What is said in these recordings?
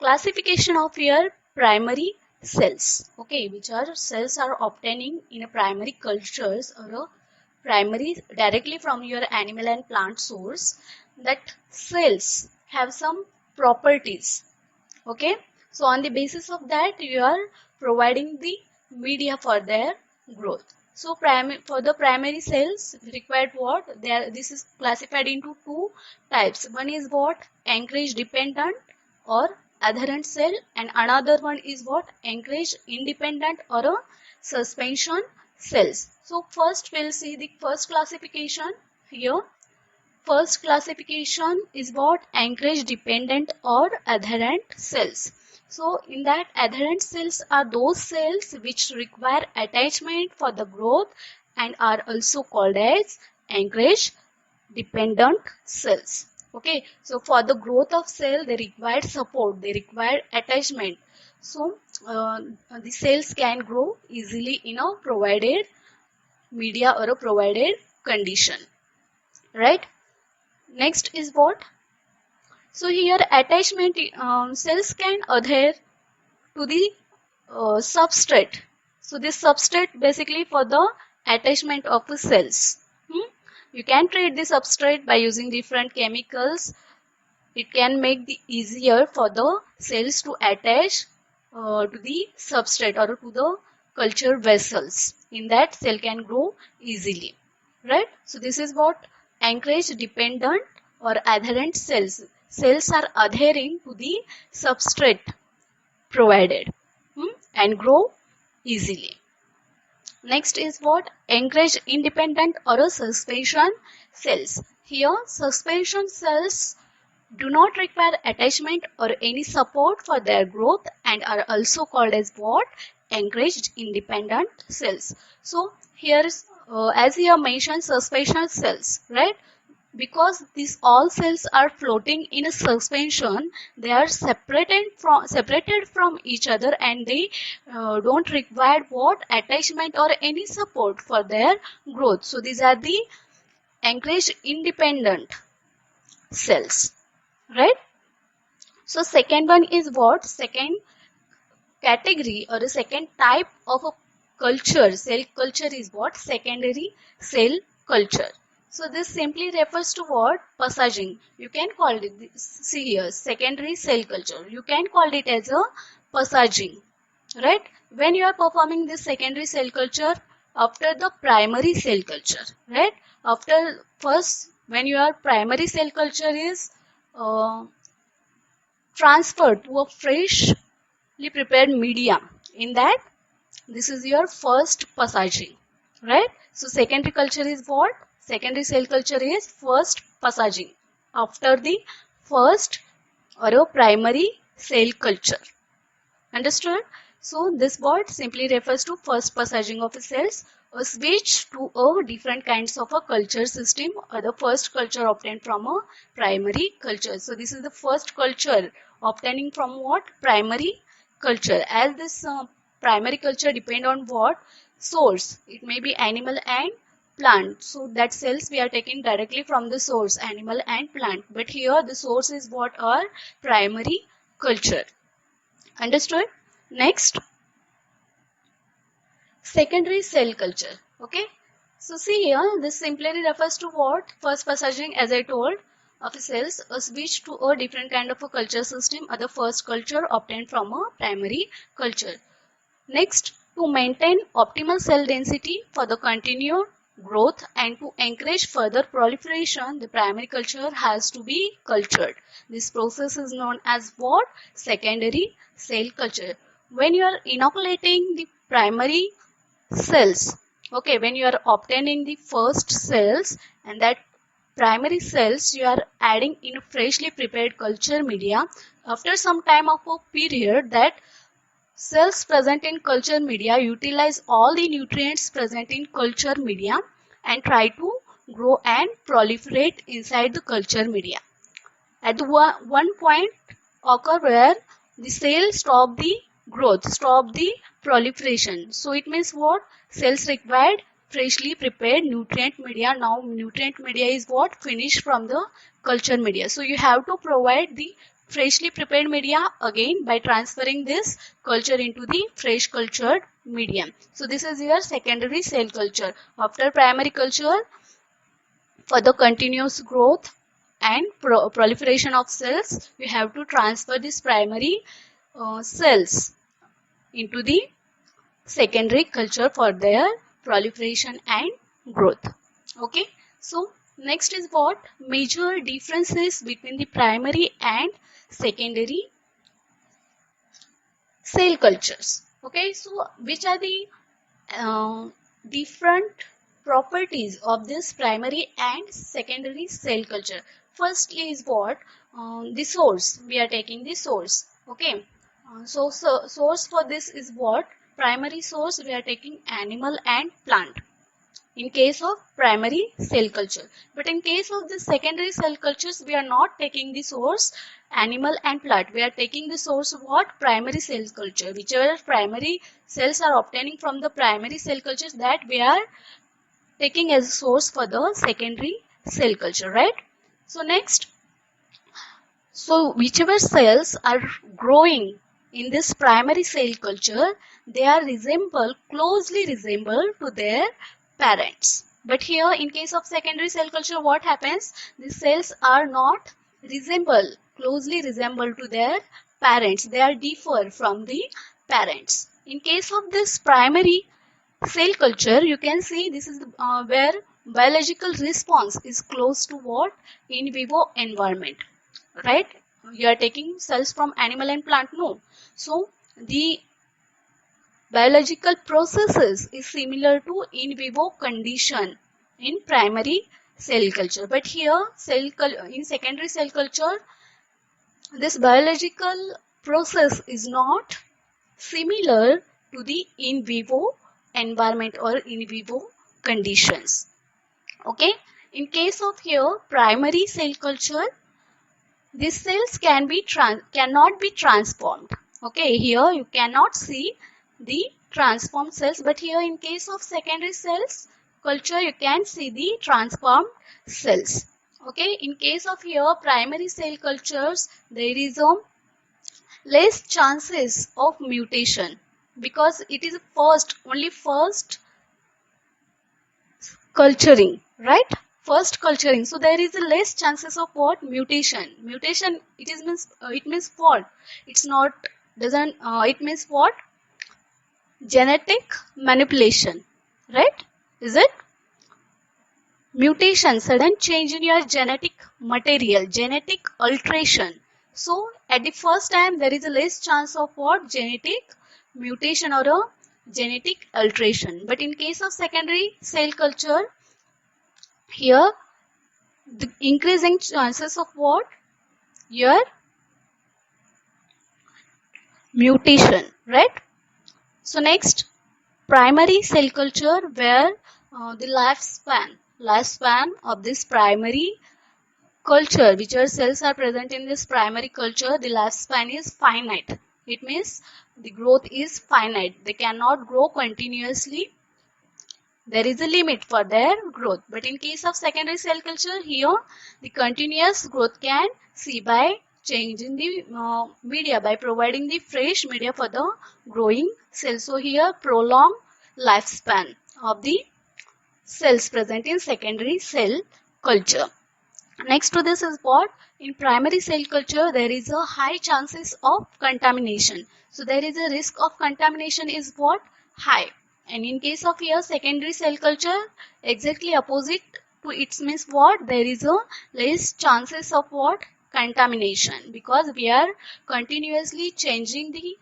classification of your primary cells. Okay, which are cells are obtaining in a primary cultures or a primary directly from your animal and plant source. That cells have some properties. Okay, so on the basis of that you are providing the media for their growth. So for the primary cells required what? This is classified into two types. One is what? Anchorage dependent or adherent cell, and another one is what? Anchorage independent or a suspension cells. So first we'll see the first classification here. First classification is what? Anchorage dependent or adherent cells. So in that, adherent cells are those cells which require attachment for the growth and are also called as anchorage dependent cells. Okay, so for the growth of cell they require support, they require attachment. So the cells can grow easily in a provided media or a provided condition, right? Next is what? So here attachment cells can adhere to the substrate. So this substrate basically for the attachment of the cells. You can treat the substrate by using different chemicals. It can make it easier for the cells to attach to the substrate or to the culture vessels. In that, cell can grow easily, right? So this is what? Anchorage dependent or adherent cells. Cells are adhering to the substrate provided and grow easily. Next is what? Anchorage independent or a suspension cells. Here suspension cells do not require attachment or any support for their growth and are also called as what? Anchorage independent cells. So here is as here mentioned, suspension cells, right? Because these all cells are floating in a suspension, they are separated from each other and they don't require what? Attachment or any support for their growth. So these are the anchorage independent cells, right? So second one is what? Second category or a second type of a culture, cell culture is what? Secondary cell culture. So this simply refers to what? Passaging. You can call it, see here, secondary cell culture. You can call it as a passaging, right? When you are performing this secondary cell culture after the primary cell culture, right? After first, when your primary cell culture is transferred to a freshly prepared medium, in that this is your first passaging, right? So secondary culture is what? Secondary cell culture is first passaging after the first or a primary cell culture. Understood? So this word simply refers to first passaging of cells, a switch to a different kinds of a culture system or the first culture obtained from a primary culture. So this is the first culture obtaining from what? Primary culture. As this primary culture depend on what? Source. It may be animal and plant. So that cells we are taking directly from the source, animal and plant. But here the source is what? Our primary culture. Understood? Next, secondary cell culture. Okay. So see here, this simply refers to what? First passaging, as I told, of cells, a switch to a different kind of a culture system or the first culture obtained from a primary culture. Next, to maintain optimal cell density for the continued growth and to encourage further proliferation, the primary culture has to be cultured. This process is known as what? Secondary cell culture. When you are inoculating the primary cells, okay, when you are obtaining the first cells and that primary cells you are adding in freshly prepared culture media, after some time of a period, that cells present in culture media utilize all the nutrients present in culture media and try to grow and proliferate inside the culture media. At one point occur where the cell stop the growth, stop the proliferation. So it means what? Cells required freshly prepared nutrient media. Now nutrient media is what? Finished from the culture media. So you have to provide the freshly prepared media again by transferring this culture into the fresh cultured medium. So this is your secondary cell culture. After primary culture, for the continuous growth and proliferation of cells, we have to transfer this primary cells into the secondary culture for their proliferation and growth. Okay, so next is what major differences between the primary and secondary cell cultures. Okay, so which are the uh, different properties of this primary and secondary cell culture? Firstly is what the source. We are taking the source. Okay, so source for this is what primary source. We are taking animal and plant in case of primary cell culture. But in case of the secondary cell cultures, we are not taking the source animal and plant. We are taking the source of what? Primary cell culture. Whichever primary cells are obtaining from the primary cell cultures, that we are taking as a source for the secondary cell culture, right? So next, so whichever cells are growing in this primary cell culture, they are closely resemble to their parents. But here in case of secondary cell culture, what happens? The cells are not closely resemble to their parents. They are differ from the parents. In case of this primary cell culture, you can see this is where biological response is close to what? In vivo environment, right? You are taking cells from animal and plant, no. So the biological processes is similar to in vivo condition in primary cell culture. But here in secondary cell culture, this biological process is not similar to the in vivo environment or in vivo conditions. Okay, in case of here primary cell culture, these cells cannot be transformed. Okay, here you cannot see the transformed cells, but here in case of secondary cells culture, you can see the transformed cells. Okay, in case of here primary cell cultures, there is a less chances of mutation because it is only first culturing, right? First culturing, so there is a less chances of what? Mutation, it means what? It's not doesn't it means what? Genetic manipulation, right? Is it mutation, sudden change in your genetic material, genetic alteration? So at the first time there is a less chance of what? Genetic mutation or a genetic alteration. But in case of secondary cell culture, here the increasing chances of what? Your mutation, right? So next, primary cell culture, where the lifespan of this primary culture, which are cells are present in this primary culture, the lifespan is finite. It means the growth is finite. They cannot grow continuously. There is a limit for their growth. But in case of secondary cell culture, here the continuous growth can see by changing the media, by providing the fresh media for the growing cells. So here prolonged lifespan of the cells present in secondary cell culture. Next to this is what? In primary cell culture, there is a high chances of contamination. So there is a risk of contamination is what? High. And in case of here secondary cell culture, exactly opposite to it means what? There is a less chances of what? Contamination, because we are continuously changing the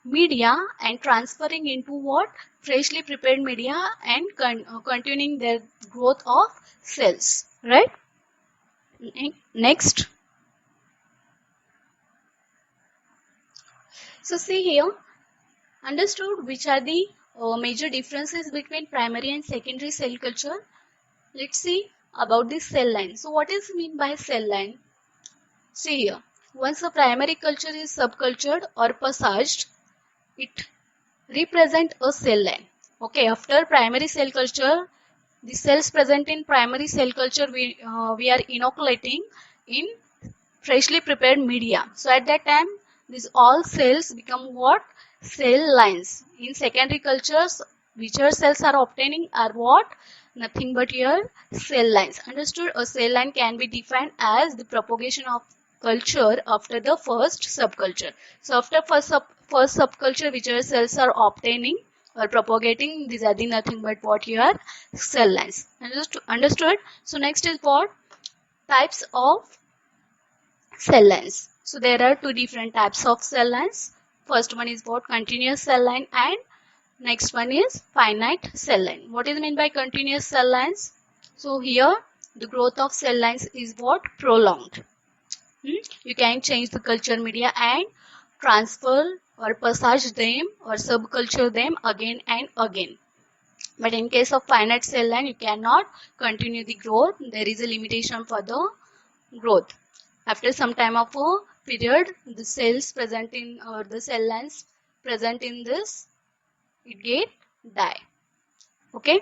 media and transferring into what? Freshly prepared media and continuing their growth of cells, right? Next, so see here, understood which are the major differences between primary and secondary cell culture. Let's see about the cell line. So what is mean by cell line? See here, once a primary culture is subcultured or passaged, it represent a cell line. Okay, after primary cell culture, the cells present in primary cell culture we are inoculating in freshly prepared media. So at that time, these all cells become what? Cell lines. In secondary cultures, which are cells are obtaining are what? Nothing but your cell lines. Understood? A cell line can be defined as the propagation of culture after the first subculture. So after first subculture, which are cells are obtaining or propagating, these are the nothing but what your cell lines. Understood? So next is what? Types of cell lines. So there are two different types of cell lines. First one is what? Continuous cell line, and next one is finite cell line. What is meant by continuous cell lines? So here the growth of cell lines is what? Prolonged. You can change the culture media and transfer or passage them or subculture them again and again. But in case of finite cell line, you cannot continue the growth. There is a limitation for the growth. After some time of a period, the cells present in or the cell lines present in this, it get die. Okay.